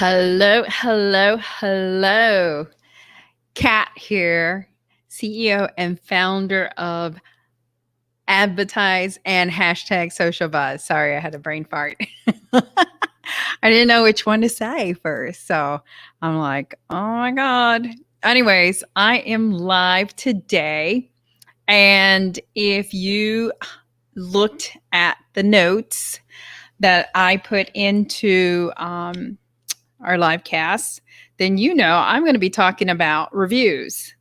Hello, hello, hello. Kat here, CEO and founder of Advertise and hashtag Social Buzz. Sorry, I had a brain fart. I didn't know which one to say first. So I'm like, oh my God. Anyways, I am live today. And if you looked at the notes that I put into our live casts, then you know I'm going to be talking about reviews.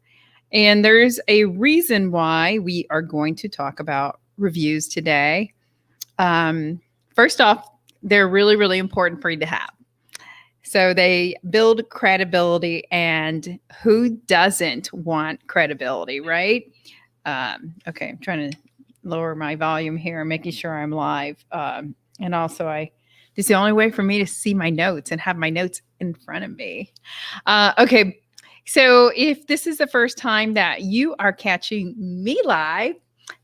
And there's a reason why we are going to talk about reviews today. First off, they're really, really important for you to have. So they build credibility, and who doesn't want credibility, right? Okay, I'm trying to lower my volume here, making sure I'm live. And also, this is the only way for me to see my notes and have my notes in front of me. Okay, so if this is the first time that you are catching me live,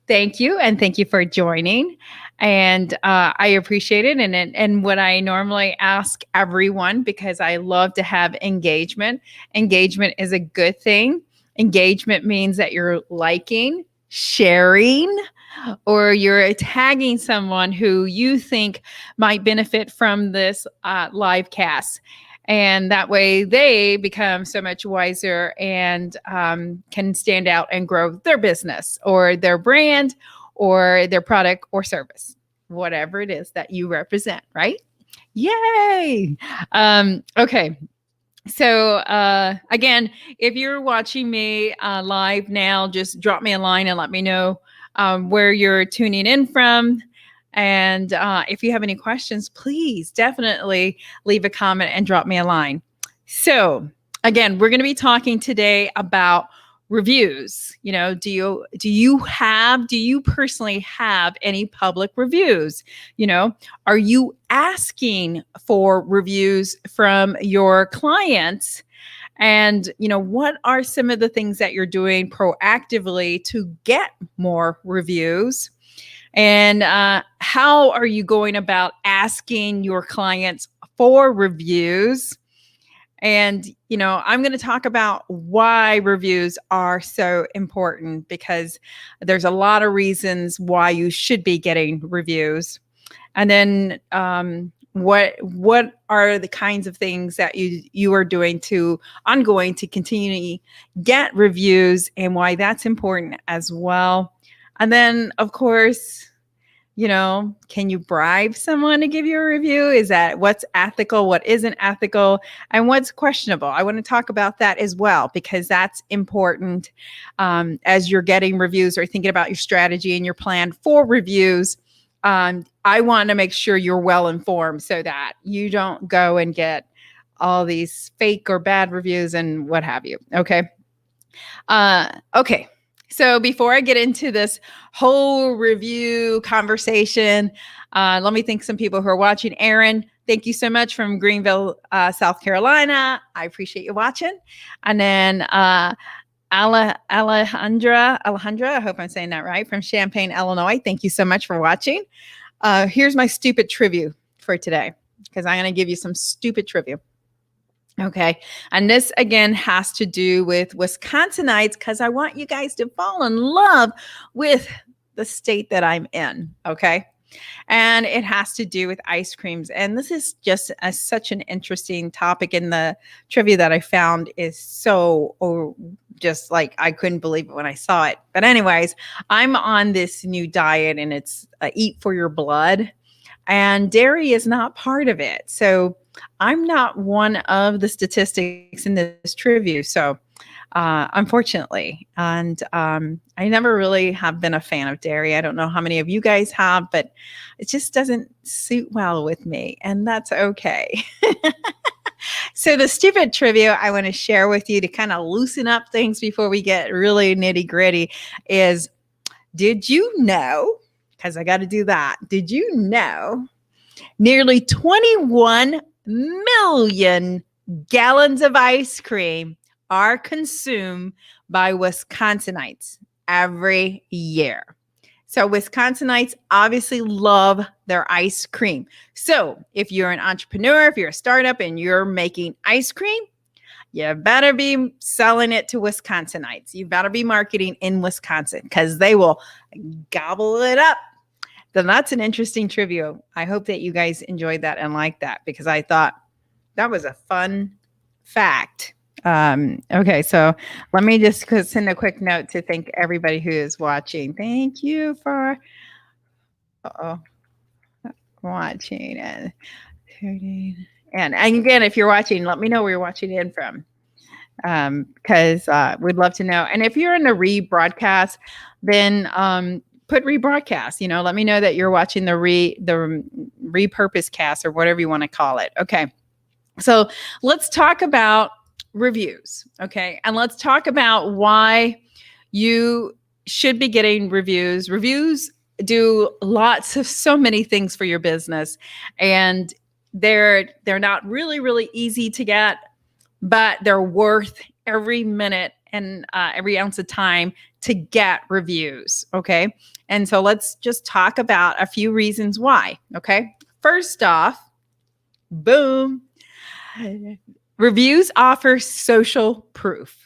thank you, and thank you for joining. And I appreciate it. And what I normally ask everyone, because I love to have engagement. Engagement is a good thing. Engagement means that you're liking, sharing, or you're tagging someone who you think might benefit from this live cast. And that way they become so much wiser and can stand out and grow their business or their brand or their product or service, whatever it is that you represent, right? Yay! Okay. So again, if you're watching me live now, just drop me a line and let me know where you're tuning in from. And if you have any questions, please definitely leave a comment and drop me a line. So again, we're going to be talking today about reviews. You know, do you personally have any public reviews? You know, are you asking for reviews from your clients? And, you know, what are some of the things that you're doing proactively to get more reviews? And how are you going about asking your clients for reviews? And, you know, I'm going to talk about why reviews are so important, because there's a lot of reasons why you should be getting reviews. And then what are the kinds of things that you are doing ongoing to continue to get reviews, and why that's important as well. And then, of course, you know, can you bribe someone to give you a review? Is that what's ethical, what isn't ethical, and what's questionable? I want to talk about that as well, because that's important as you're getting reviews or thinking about your strategy and your plan for reviews. I want to make sure you're well informed so that you don't go and get all these fake or bad reviews and what have you. Okay. Okay. So before I get into this whole review conversation, let me thank some people who are watching. Aaron, thank you so much from Greenville, South Carolina. I appreciate you watching. And then Alejandra, I hope I'm saying that right, from Champaign, Illinois. Thank you so much for watching. Here's my stupid trivia for today, because I'm going to give you some stupid trivia. Okay. And this again has to do with Wisconsinites, because I want you guys to fall in love with the state that I'm in. Okay. And it has to do with ice creams. And this is just such an interesting topic. And the trivia that I found is just like, I couldn't believe it when I saw it. But anyways, I'm on this new diet, and it's Eat for Your Blood. And dairy is not part of it. So I'm not one of the statistics in this trivia. So unfortunately, and I never really have been a fan of dairy. I don't know how many of you guys have, but it just doesn't suit well with me, and that's okay. So the stupid trivia I want to share with you to kind of loosen up things before we get really nitty gritty is, did you know, because I got to do that, did you know nearly 21 million gallons of ice cream are consumed by Wisconsinites every year? So Wisconsinites obviously love their ice cream. So if you're an entrepreneur, if you're a startup and you're making ice cream, you better be selling it to Wisconsinites. You better be marketing in Wisconsin because they will gobble it up. Then that's an interesting trivia. I hope that you guys enjoyed that and liked that because I thought that was a fun fact. Okay, so let me just send a quick note to thank everybody who is watching. Thank you for watching and again, if you're watching, let me know where you're watching in from. Because we'd love to know. And if you're in the rebroadcast, then put rebroadcast. Let me know that you're watching the repurpose cast or whatever you want to call it. Okay, so let's talk about reviews. Okay, and let's talk about why you should be getting reviews. Reviews do so many things for your business, and they're not really easy to get, but they're worth every minute and every ounce of time to get reviews. Okay. And so let's just talk about a few reasons why. Okay. First off, boom, reviews offer social proof.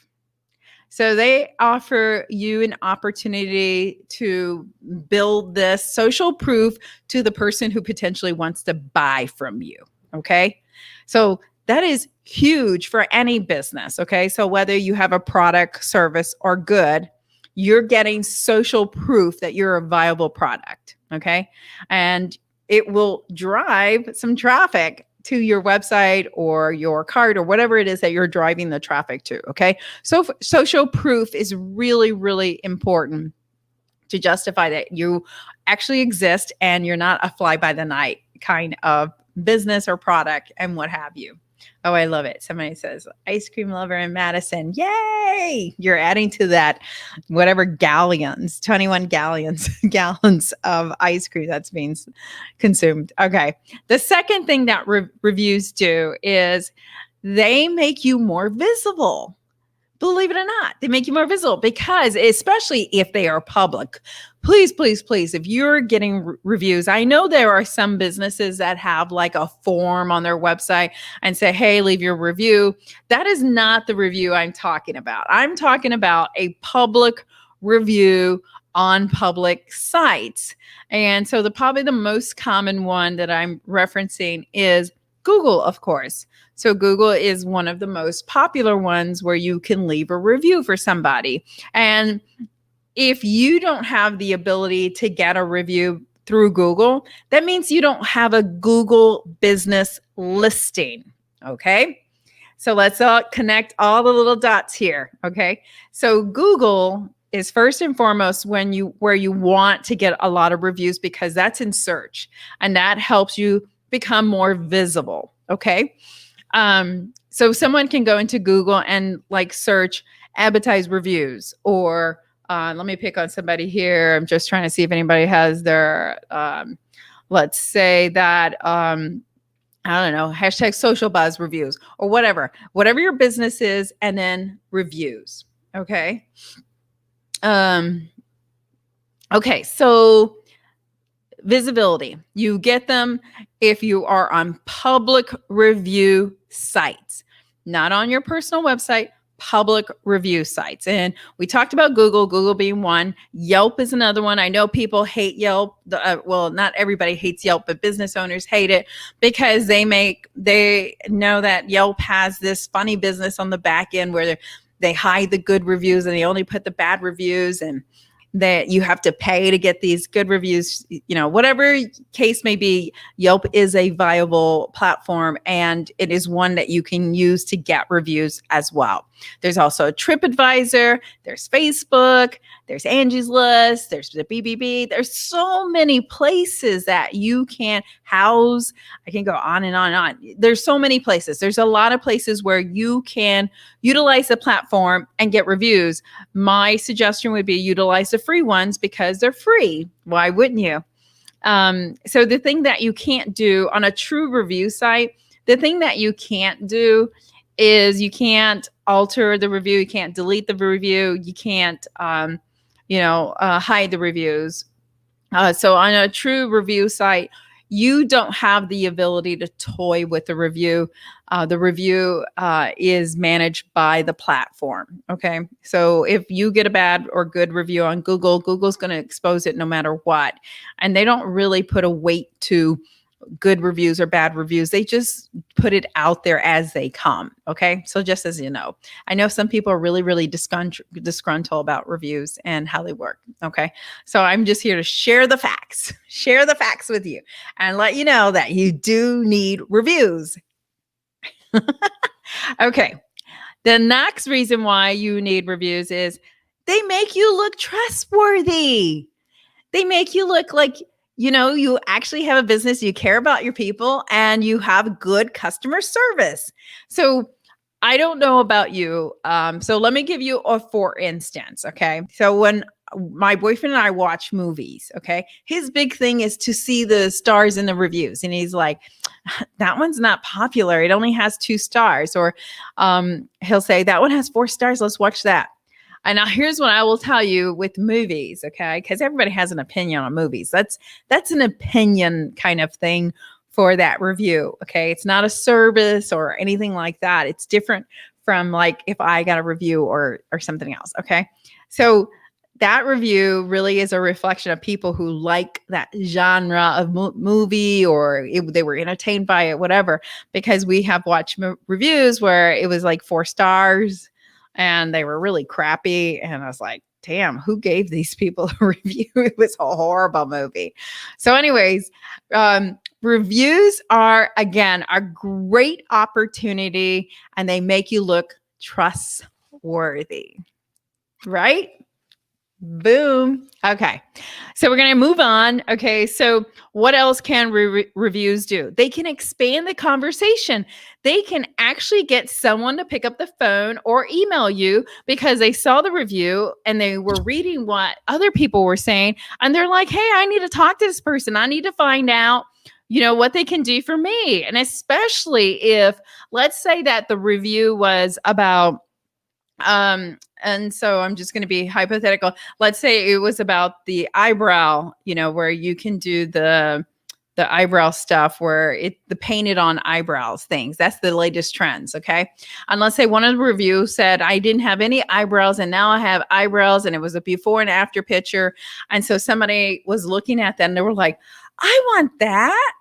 So they offer you an opportunity to build this social proof to the person who potentially wants to buy from you. Okay. So that is huge for any business. Okay. So whether you have a product, service, or good, you're getting social proof that you're a viable product. Okay. And it will drive some traffic to your website or your cart or whatever it is that you're driving the traffic to. Okay. So social proof is really important to justify that you actually exist and you're not a fly by the night kind of business or product and what have you. Oh, I love it. Somebody says, ice cream lover in Madison. Yay! You're adding to that whatever 21 gallons of ice cream that's being consumed. Okay. The second thing that reviews do is they make you more visible. Believe it or not, they make you more visible because, especially if they are public, please, if you're getting reviews, I know there are some businesses that have like a form on their website and say, hey, leave your review. That is not the review I'm talking about. I'm talking about a public review on public sites. And so probably the most common one that I'm referencing is Google, of course. So Google is one of the most popular ones where you can leave a review for somebody. And if you don't have the ability to get a review through Google, that means you don't have a Google business listing. Okay. So let's connect all the little dots here. Okay. So Google is first and foremost where you want to get a lot of reviews because that's in search and that helps you become more visible. Okay. So someone can go into Google and like search advertise reviews or let me pick on somebody here. I'm just trying to see if anybody has their, let's say that, I don't know, hashtag social buzz reviews or whatever your business is, and then reviews. Okay. Okay. So visibility, you get them if you are on public review sites, not on your personal website, public review sites. And we talked about Google being one. Yelp is another one. I know people hate Yelp. Well, not everybody hates Yelp, but business owners hate it because they know that Yelp has this funny business on the back end where they hide the good reviews and they only put the bad reviews, and that you have to pay to get these good reviews, whatever case may be. Yelp is a viable platform and it is one that you can use to get reviews as well. There's also TripAdvisor, there's Facebook, there's Angie's List, there's the BBB. There's so many places that you can house. I can go on and on and on. There's so many places. There's a lot of places where you can utilize the platform and get reviews. My suggestion would be utilize the free ones because they're free. Why wouldn't you? So the thing that you can't do on a true review site, the thing that you can't do is you can't alter the review. You can't delete the review. You can't, hide the reviews. So on a true review site, you don't have the ability to toy with the review. The review is managed by the platform. Okay. So if you get a bad or good review on Google, Google's going to expose it no matter what. And they don't really put a weight to good reviews or bad reviews. They just put it out there as they come. Okay. So just as you know, I know some people are really, really disgruntled about reviews and how they work. Okay. So I'm just here to share the facts, share the facts with you and let you know that you do need reviews. Okay. The next reason why you need reviews is they make you look trustworthy. They make you look like, you actually have a business, you care about your people, and you have good customer service. So I don't know about you. So let me give you a for instance. Okay. So when my boyfriend and I watch movies, okay, his big thing is to see the stars in the reviews. And he's like, that one's not popular. It only has 2 stars. Or he'll say, that one has 4 stars. Let's watch that. And now here's what I will tell you with movies, okay? Because everybody has an opinion on movies. That's an opinion kind of thing for that review, okay? It's not a service or anything like that. It's different from like if I got a review or something else, okay? So that review really is a reflection of people who like that genre of movie or they were entertained by it, whatever, because we have watched reviews where it was like 4 stars and they were really crappy. And I was like, damn, who gave these people a review? It was a horrible movie. So anyways, reviews are, again, a great opportunity and they make you look trustworthy, right? Boom. Okay. So we're going to move on. Okay. So what else can reviews do? They can expand the conversation. They can actually get someone to pick up the phone or email you because they saw the review and they were reading what other people were saying. And they're like, hey, I need to talk to this person. I need to find out, what they can do for me. And especially if, let's say that the review was about, and so I'm just going to be hypothetical. Let's say it was about the eyebrow, where you can do the eyebrow stuff where the painted on eyebrows things. That's the latest trends. Okay. And let's say one of the reviews said, I didn't have any eyebrows and now I have eyebrows, and it was a before and after picture. And so somebody was looking at that and they were like, I want that.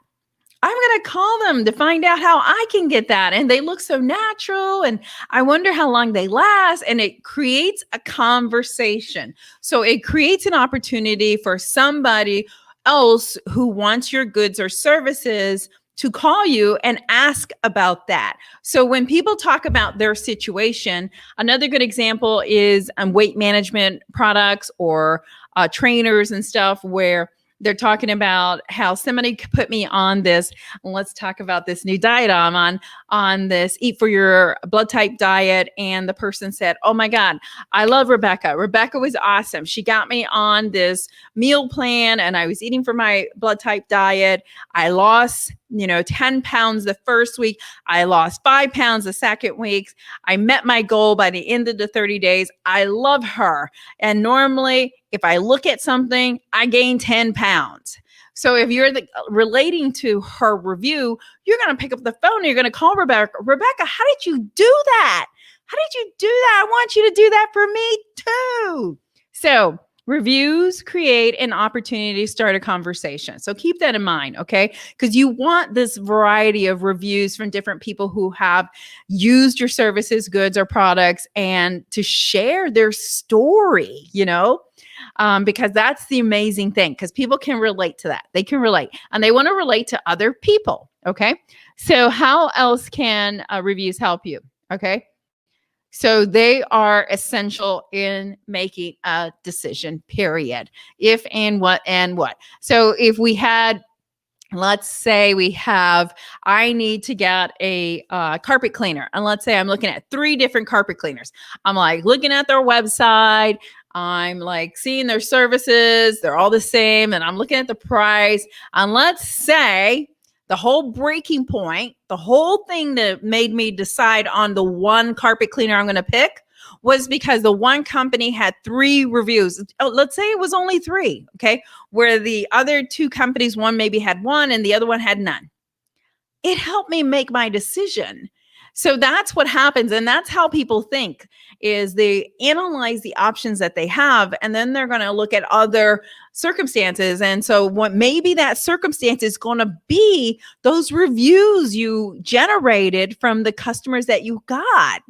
I'm going to call them to find out how I can get that. And they look so natural. And I wonder how long they last. And it creates a conversation. So it creates an opportunity for somebody else who wants your goods or services to call you and ask about that. So when people talk about their situation, another good example is weight management products or trainers and stuff where they're talking about how somebody put me on this. Let's talk about this new diet I'm on this Eat for Your Blood Type diet. And the person said, oh my God, I love Rebecca. Rebecca was awesome. She got me on this meal plan and I was eating for my blood type diet. I lost 10 pounds the first week. I lost 5 pounds the second week. I met my goal by the end of the 30 days. I love her. And normally, if I look at something, I gain 10 pounds. So if you're relating to her review, you're going to pick up the phone and you're going to call Rebecca. Rebecca, how did you do that? How did you do that? I want you to do that for me too. So reviews create an opportunity to start a conversation. So keep that in mind, okay? Because you want this variety of reviews from different people who have used your services, goods, or products and to share their story, because that's the amazing thing, because people can relate to that. They can relate and they want to relate to other people, okay? So how else can reviews help you, okay? So they are essential in making a decision, period. If and what and what. So if we had, let's say I need to get a carpet cleaner. And let's say I'm looking at 3 different carpet cleaners. I'm like looking at their website. I'm like seeing their services. They're all the same. And I'm looking at the price. And let's say the whole breaking point, the whole thing that made me decide on the one carpet cleaner I'm going to pick was because the one company had 3 reviews. Oh, let's say it was only 3, okay? Where the other 2 companies, one maybe had 1 and the other one had none. It helped me make my decision. So that's what happens. And that's how people think, is they analyze the options that they have, and then they're going to look at other circumstances. And so what maybe that circumstance is going to be those reviews you generated from the customers that you got.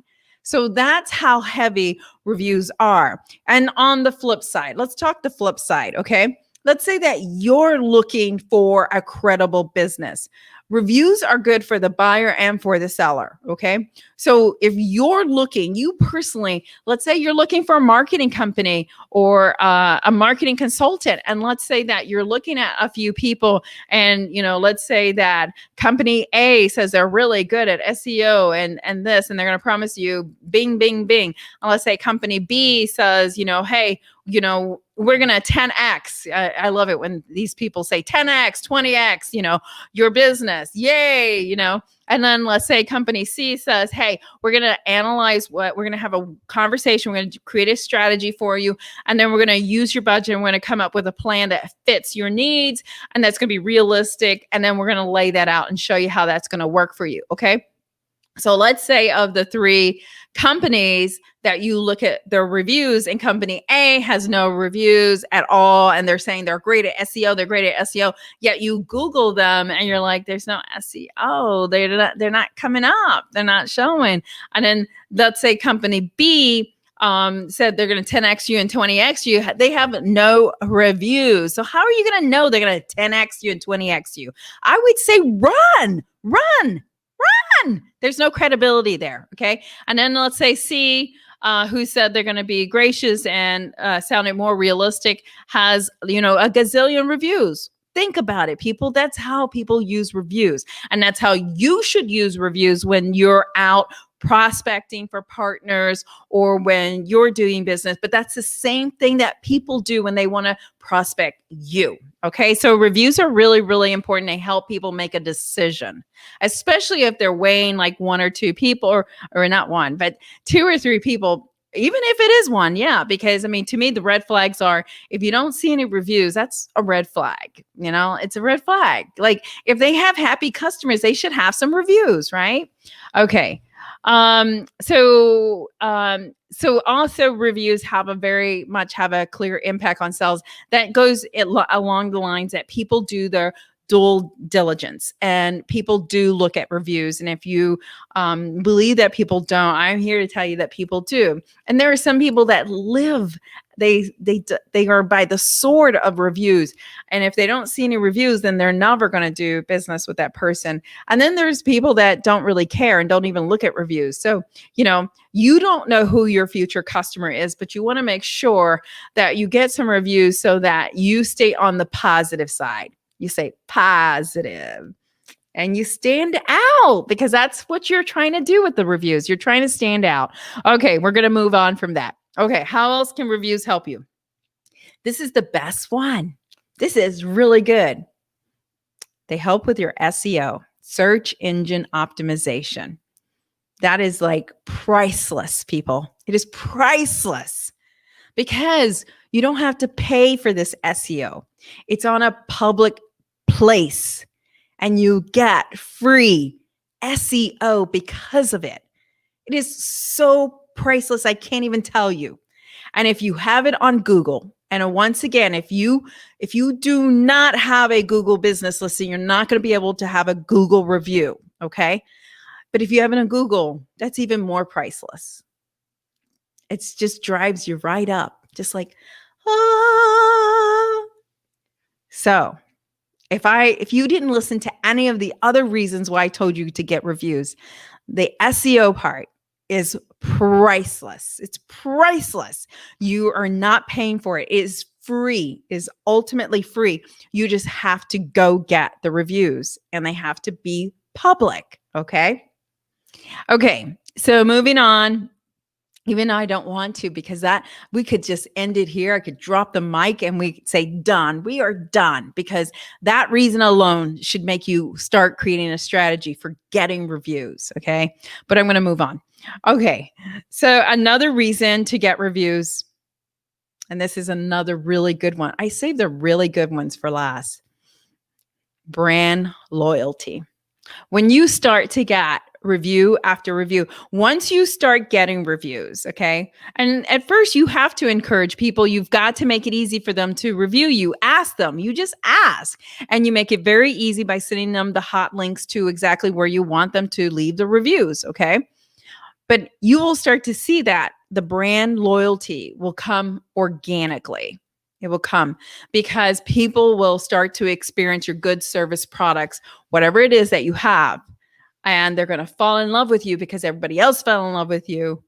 So that's how heavy reviews are. And on the flip side, let's talk the flip side, okay? Let's say that you're looking for a credible business. Reviews are good for the buyer and for the seller, okay? So if you're looking, you personally, let's say you're looking for a marketing company or a marketing consultant, and let's say that you're looking at a few people, and let's say that company A says they're really good at SEO and this, and they're going to promise you bing, bing, bing. And let's say company B says, hey, we're going to 10X. I love it when these people say 10X, 20X, your business. Yay, And then let's say company C says, hey, we're going to analyze we're going to have a conversation. We're going to create a strategy for you. And then we're going to use your budget, and we're going to come up with a plan that fits your needs. And that's going to be realistic. And then we're going to lay that out and show you how that's going to work for you. Okay. So let's say of the 3 companies that you look at their reviews, and company A has no reviews at all, and they're saying they're great at SEO, yet you Google them and you're like, there's no SEO, they're not coming up, they're not showing. And then let's say company B said they're going to 10X you and 20X you, they have no reviews. So how are you going to know they're going to 10X you and 20X you? I would say run. There's no credibility there. Okay. And then let's say C, who said they're going to be gracious and sounded more realistic, has, a gazillion reviews. Think about it, people. That's how people use reviews. And that's how you should use reviews when you're out prospecting for partners or when you're doing business. But that's the same thing that people do when they want to prospect you. Okay. So reviews are really, really important. They help people make a decision, especially if they're weighing like 1 or 2 people or not 1, but 2 or 3 people. Even if it is 1, yeah, because to me, the red flags are, if you don't see any reviews, that's a red flag. It's a red flag. Like if they have happy customers, they should have some reviews, right? Okay. So also reviews have a clear impact on sales. That goes along the lines that people do their due diligence, and people do look at reviews. And if you believe that people don't, I'm here to tell you that people do. And there are some people that live, they are by the sword of reviews. And if they don't see any reviews, then they're never going to do business with that person. And then there's people that don't really care and don't even look at reviews. So, you don't know who your future customer is, but you want to make sure that you get some reviews so that you stay on the positive side. You say positive and you stand out, because that's what you're trying to do with the reviews. You're trying to stand out. Okay, we're going to move on from that. Okay, how else can reviews help you? This is the best one. This is really good. They help with your SEO, search engine optimization. That is like priceless, people. It is priceless, because you don't have to pay for this SEO. It's on a public place, and you get free SEO because of it. It is so priceless. I can't even tell you. And if you have it on Google, and once again, if you do not have a Google business listing, you're not going to be able to have a Google review. Okay. But if you have it on Google, that's even more priceless. It just drives you right up. Just like, ah. So if you didn't listen to any of the other reasons why I told you to get reviews, the SEO part is priceless. It's priceless. You are not paying for it. It is free, it is ultimately free. You just have to go get the reviews, and they have to be public. Okay. Okay. So moving on. Even though I don't want to, because that we could just end it here. I could drop the mic and we could say done. We are done, because that reason alone should make you start creating a strategy for getting reviews. Okay. But I'm going to move on. Okay. So another reason to get reviews, and this is another really good one. I saved the really good ones for last. Brand loyalty. When you start to get review after review, once you start getting reviews, okay, and at first you have to encourage people, you've got to make it easy for them to review you. Ask them, you just ask, and you make it very easy by sending them the hot links to exactly where you want them to leave the reviews, okay? But you will start to see that the brand loyalty will come organically. It will come because people will start to experience your good service products, whatever it is that you have, and they're going to fall in love with you because everybody else fell in love with you.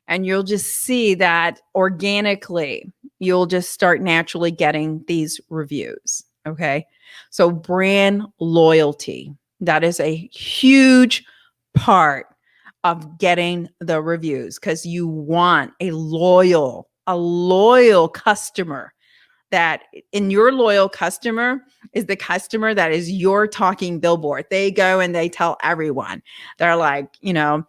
And you'll just see that organically, you'll just start naturally getting these reviews. Okay. So, brand loyalty, that is a huge part of getting the reviews because you want a loyal customer. That in your loyal customer is the customer that is your talking billboard. They go and they tell everyone. They're like, and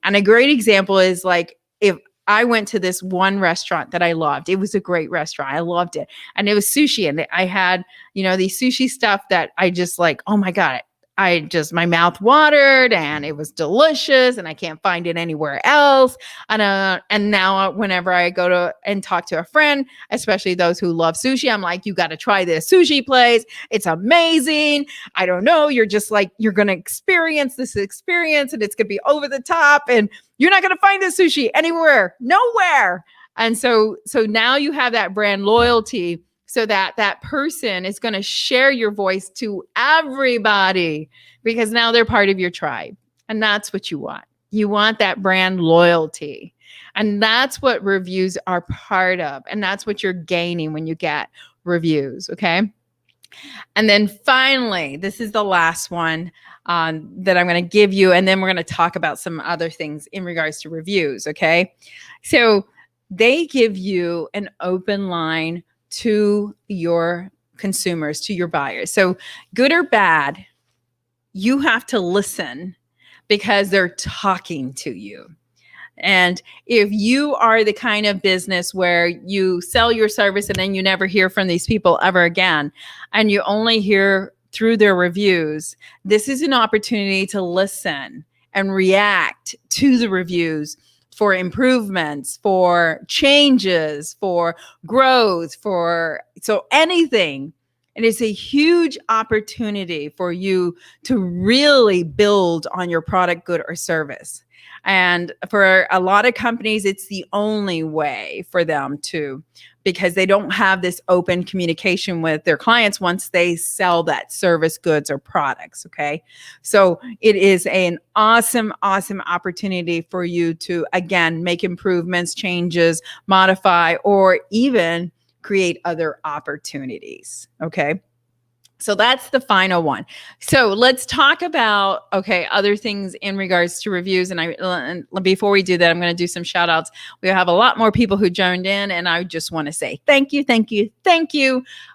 a great example is like if I went to this one restaurant that I loved. It was a great restaurant. I loved it. And it was sushi. And I had, these sushi stuff that I just like, oh my God, my mouth watered and it was delicious and I can't find it anywhere else. And now whenever I go to and talk to a friend, especially those who love sushi, I'm like, you got to try this sushi place. It's amazing. I don't know. You're just like, you're going to experience this experience and it's going to be over the top and you're not going to find this sushi anywhere, nowhere. And so now you have that brand loyalty so that person is going to share your voice to everybody because now they're part of your tribe. And that's what you want. You want that brand loyalty. And that's what reviews are part of. And that's what you're gaining when you get reviews. Okay. And then finally, this is the last one that I'm going to give you. And then we're going to talk about some other things in regards to reviews. Okay. So they give you an open line to your consumers, to your buyers. So good or bad, you have to listen because they're talking to you. And if you are the kind of business where you sell your service and then you never hear from these people ever again, and you only hear through their reviews, this is an opportunity to listen and react to the reviews for improvements, for changes, for growth, so anything. It is a huge opportunity for you to really build on your product, good, or service. And for a lot of companies, it's the only way for them to, because they don't have this open communication with their clients once they sell that service, goods, or products. Okay. So it is an awesome, awesome opportunity for you to, again, make improvements, changes, modify, or even create other opportunities. Okay. So that's the final one. So let's talk about, other things in regards to reviews. And before we do that, I'm going to do some shout outs. We have a lot more people who joined in, and I just want to say thank you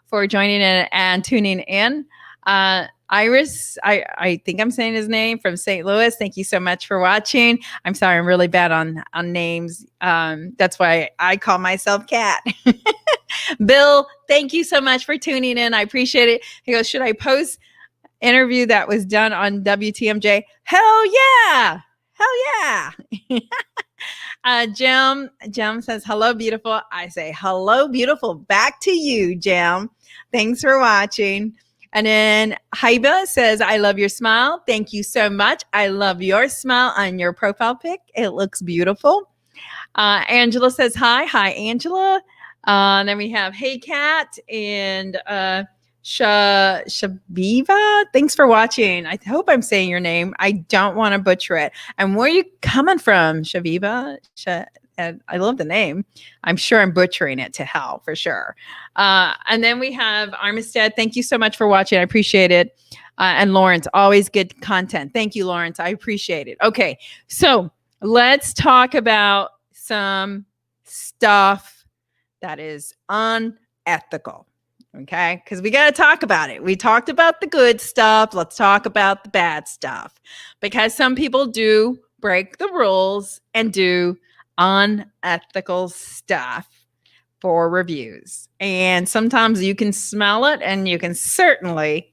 for joining in and tuning in. Iris, I think I'm saying his name, from St. Louis. Thank you so much for watching. I'm sorry, I'm really bad on names. That's why I call myself Kat. Bill, thank you so much for tuning in. I appreciate it. He goes, should I post interview that was done on WTMJ? Hell yeah. Hell yeah. Jim says, hello, beautiful. I say, hello, beautiful. Back to you, Jim. Thanks for watching. And then Haiba says, I love your smile. Thank you so much. I love your smile on your profile pic. It looks beautiful. Angela says, hi. Hi, Angela. Then we have Hey Kat and Shabiva. Thanks for watching. I hope I'm saying your name. I don't want to butcher it. And where are you coming from, Shabiva? And I love the name. I'm sure I'm butchering it to hell for sure. And then we have Armistead. Thank you so much for watching. I appreciate it. And Lawrence, always good content. Thank you, Lawrence. I appreciate it. Okay, so let's talk about some stuff that is unethical. Okay, because we got to talk about it. We talked about the good stuff. Let's talk about the bad stuff, because some people do break the rules and do unethical stuff for reviews. And sometimes you can smell it and you can certainly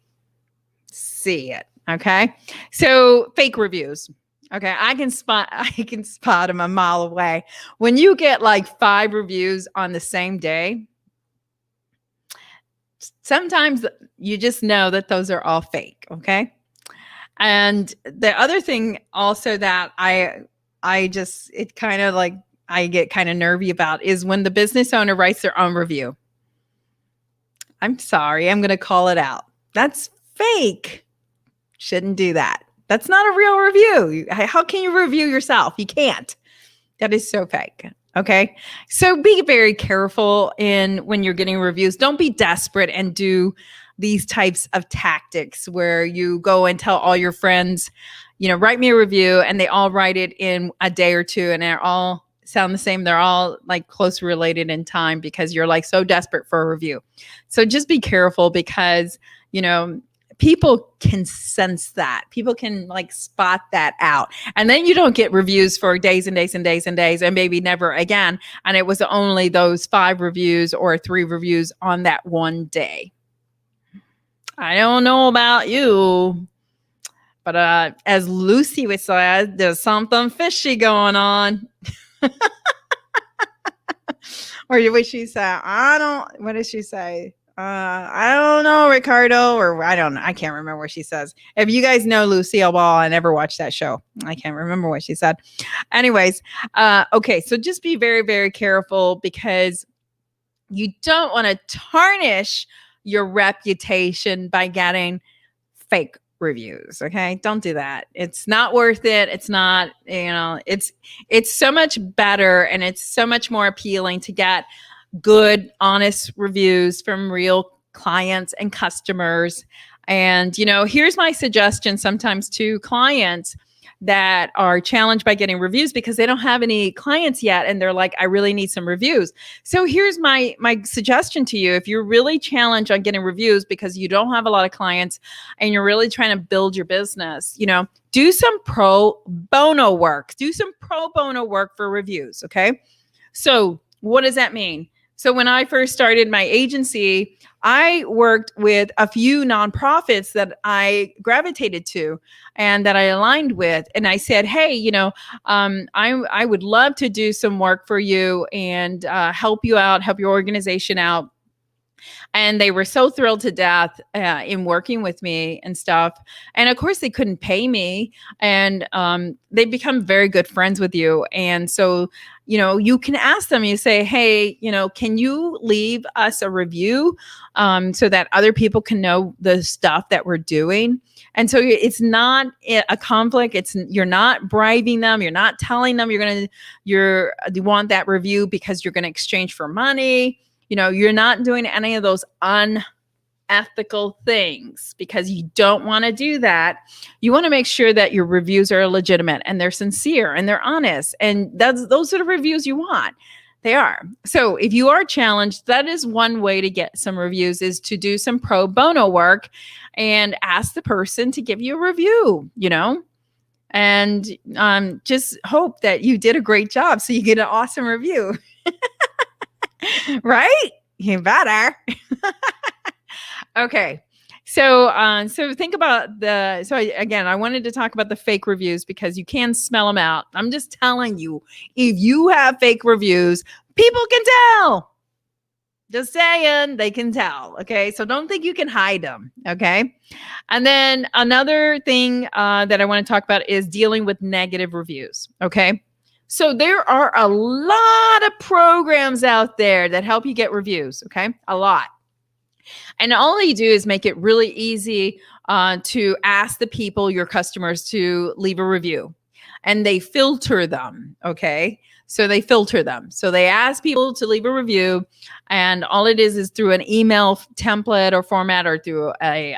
see it. Okay. So fake reviews. Okay. I can spot them a mile away. When you get like 5 reviews on the same day, sometimes you just know that those are all fake. Okay. And the other thing also that I just, it kind of like, I get kind of nervy about is when the business owner writes their own review. I'm sorry, I'm going to call it out. That's fake. Shouldn't do that. That's not a real review. How can you review yourself? You can't. That is so fake. Okay. So be very careful when you're getting reviews. Don't be desperate and do these types of tactics where you go and tell all your friends, write me a review, and they all write it in a day or two and they're all sound the same. They're all like close related in time because you're like so desperate for a review. So just be careful because, people can sense that. People can like spot that out. And then you don't get reviews for days and days and days and days and maybe never again. And it was only those 5 reviews or 3 reviews on that one day. I don't know about you, but as Lucy would say, there's something fishy going on. Or what she say? What does she say? I don't know, Ricardo, or I don't know. I can't remember what she says. If you guys know Lucille Ball, I never watched that show. I can't remember what she said. Anyways, okay. So just be very, very careful because you don't want to tarnish your reputation by getting fake reviews. Okay. Don't do that. It's not worth it. It's not, it's so much better and it's so much more appealing to get good, honest reviews from real clients and customers. And, here's my suggestion sometimes to clients that are challenged by getting reviews because they don't have any clients yet. And they're like, I really need some reviews. So here's my suggestion to you. If you're really challenged on getting reviews because you don't have a lot of clients and you're really trying to build your business, do some pro bono work. Do some pro bono work for reviews. Okay. So what does that mean? So when I first started my agency, I worked with a few nonprofits that I gravitated to and that I aligned with. And I said, hey, I would love to do some work for you and help you out, help your organization out. And they were so thrilled to death in working with me and stuff. And of course, they couldn't pay me. And they become very good friends with you. And so, you can ask them, you say, hey, can you leave us a review so that other people can know the stuff that we're doing? And so it's not a conflict. You're not bribing them. You're not telling them you want that review because you're going to exchange for money. You're not doing any of those unethical things because you don't want to do that. You want to make sure that your reviews are legitimate and they're sincere and they're honest. And those are the reviews you want. They are. So if you are challenged, that is one way to get some reviews is to do some pro bono work and ask the person to give you a review, and just hope that you did a great job so you get an awesome review. Right? You better. Okay. So think about I wanted to talk about the fake reviews because you can smell them out. I'm just telling you, if you have fake reviews, people can tell. Just saying, they can tell. Okay. So don't think you can hide them. Okay. And then another thing that I want to talk about is dealing with negative reviews. Okay. So there are a lot of programs out there that help you get reviews. Okay. A lot. And all they do is make it really easy to ask the people, your customers, to leave a review. And they filter them. Okay. So they filter them. So they ask people to leave a review. And all it is through an email template or format or through a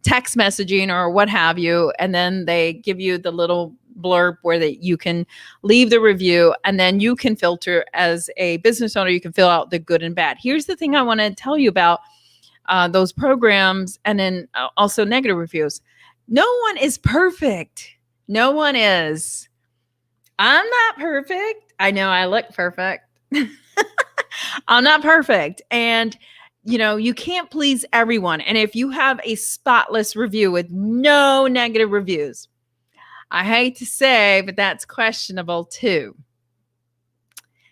text messaging or what have you. And then they give you the little blurb where you can leave the review, and then you can filter as a business owner. You can fill out the good and bad. Here's the thing I want to tell you about those programs, and then also negative reviews. No one is perfect. No one is. I'm not perfect. I know I look perfect. I'm not perfect. And, you can't please everyone. And if you have a spotless review with no negative reviews, I hate to say, but that's questionable too.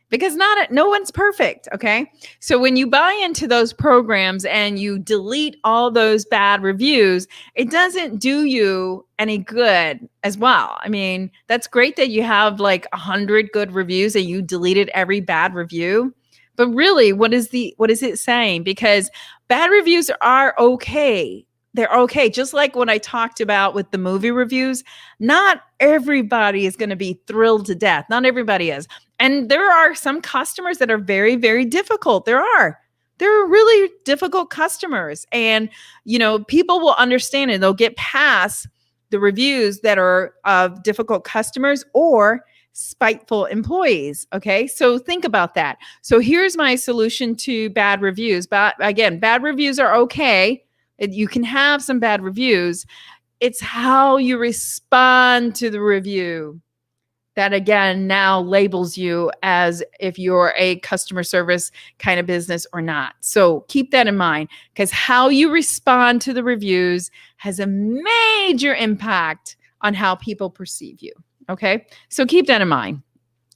Because no one's perfect, okay? So when you buy into those programs and you delete all those bad reviews, it doesn't do you any good as well. I mean, that's great that you have like 100 good reviews and you deleted every bad review. But really, what is it saying? Because bad reviews are okay. They're okay. Just like what I talked about with the movie reviews, not everybody is going to be thrilled to death. Not everybody is. And there are some customers that are very, very difficult. There are really difficult customers. And, people will understand and they'll get past the reviews that are of difficult customers or spiteful employees. Okay. So think about that. So here's my solution to bad reviews. But again, bad reviews are okay. You can have some bad reviews. It's how you respond to the review that again now labels you as if you're a customer service kind of business or not. So keep that in mind, because how you respond to the reviews has a major impact on how people perceive you. Okay. So keep that in mind.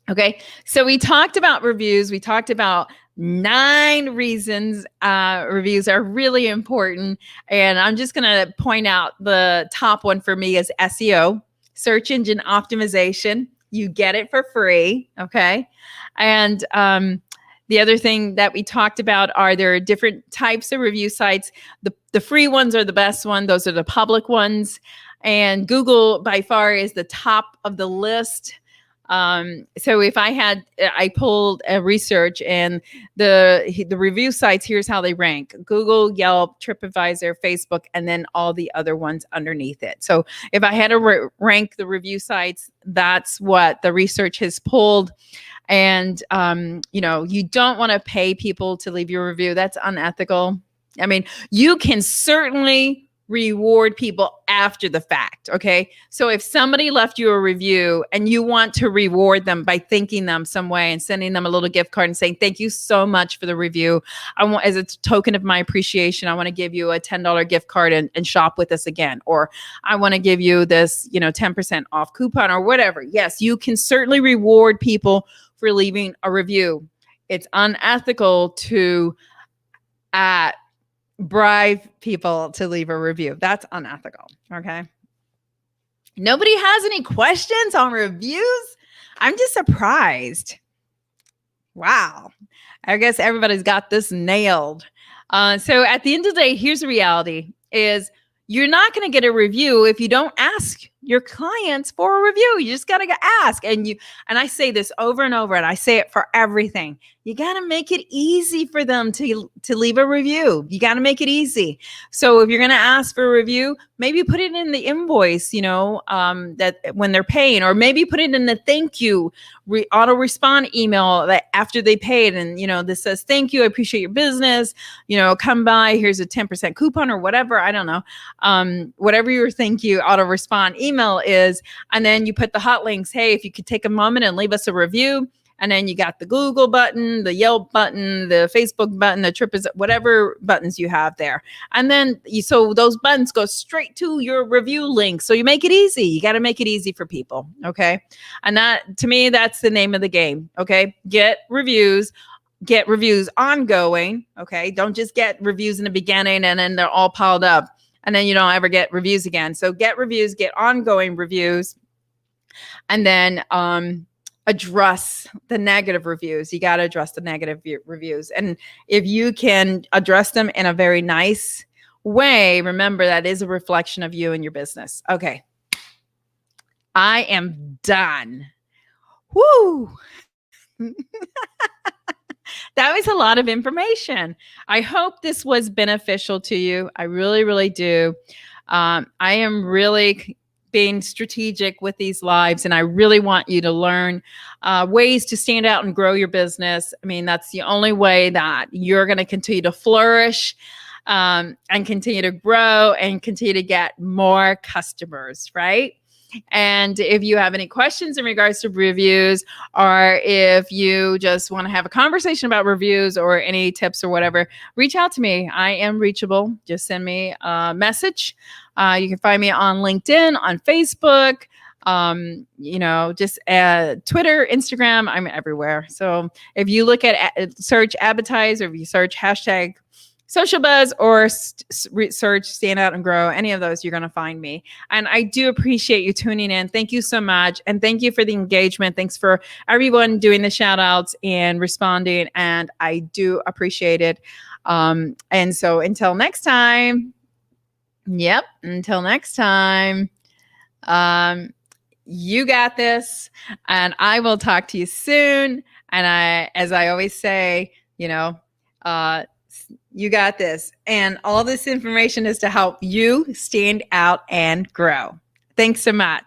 Okay. So we talked about reviews. We talked about 9 reasons reviews are really important. And I'm just going to point out the top one for me is SEO, search engine optimization. You get it for free. Okay. And the other thing that we talked about are there are different types of review sites. The free ones are the best one. Those are the public ones. And Google by far is the top of the list. So if I pulled a research and the review sites, here's how they rank: Google, Yelp, TripAdvisor, Facebook, and then all the other ones underneath it. So if I had to rank the review sites, that's what the research has pulled. And, you don't want to pay people to leave your review. That's unethical. I mean, you can certainly reward people after the fact. Okay. So if somebody left you a review and you want to reward them by thanking them some way and sending them a little gift card and saying, thank you so much for the review. I want, as a token of my appreciation, I want to give you a $10 gift card and shop with us again. Or I want to give you this, 10% off coupon or whatever. Yes, you can certainly reward people for leaving a review. It's unethical to, bribe people to leave a review. That's unethical. Okay. Nobody has any questions on reviews? I'm just surprised. Wow. I guess everybody's got this nailed. So at the end of the day, here's the reality is you're not going to get a review if you don't ask your clients for a review. You just got to ask. And I say this over and over, and I say it for everything. You got to make it easy for them to leave a review. You got to make it easy. So if you're going to ask for a review, maybe put it in the invoice, that when they're paying, or maybe put it in the thank you auto respond email that after they paid. And, this says, thank you. I appreciate your business. Come by, here's a 10% coupon or whatever. I don't know. Whatever your thank you auto respond email is. And then you put the hot links. Hey, if you could take a moment and leave us a review. And then you got the Google button, the Yelp button, the Facebook button, the TripAdvisor, whatever buttons you have there. And then so those buttons go straight to your review link. So you make it easy. You got to make it easy for people. Okay. And that, to me, that's the name of the game. Okay. Get reviews ongoing. Okay. Don't just get reviews in the beginning and then they're all piled up and then you don't ever get reviews again. So get reviews, get ongoing reviews. And then, address the negative reviews. You got to address the negative reviews. And if you can address them in a very nice way, remember that is a reflection of you and your business. Okay. I am done. Woo. That was a lot of information. I hope this was beneficial to you. I really, really do. I am really being strategic with these lives. And I really want you to learn ways to stand out and grow your business. I mean, that's the only way that you're going to continue to flourish and continue to grow and continue to get more customers, right? And if you have any questions in regards to reviews, or if you just want to have a conversation about reviews or any tips or whatever, reach out to me. I am reachable. Just send me a message. You can find me on LinkedIn, on Facebook, just Twitter, Instagram. I'm everywhere. So if you look at search advertise, or if you search hashtag social buzz, or search stand out and grow, any of those, you're going to find me. And I do appreciate you tuning in. Thank you so much. And thank you for the engagement. Thanks for everyone doing the shout outs and responding. And I do appreciate it. And so until next time, until next time, you got this, and I will talk to you soon. And as I always say, you got this. And all this information is to help you stand out and grow. Thanks so much.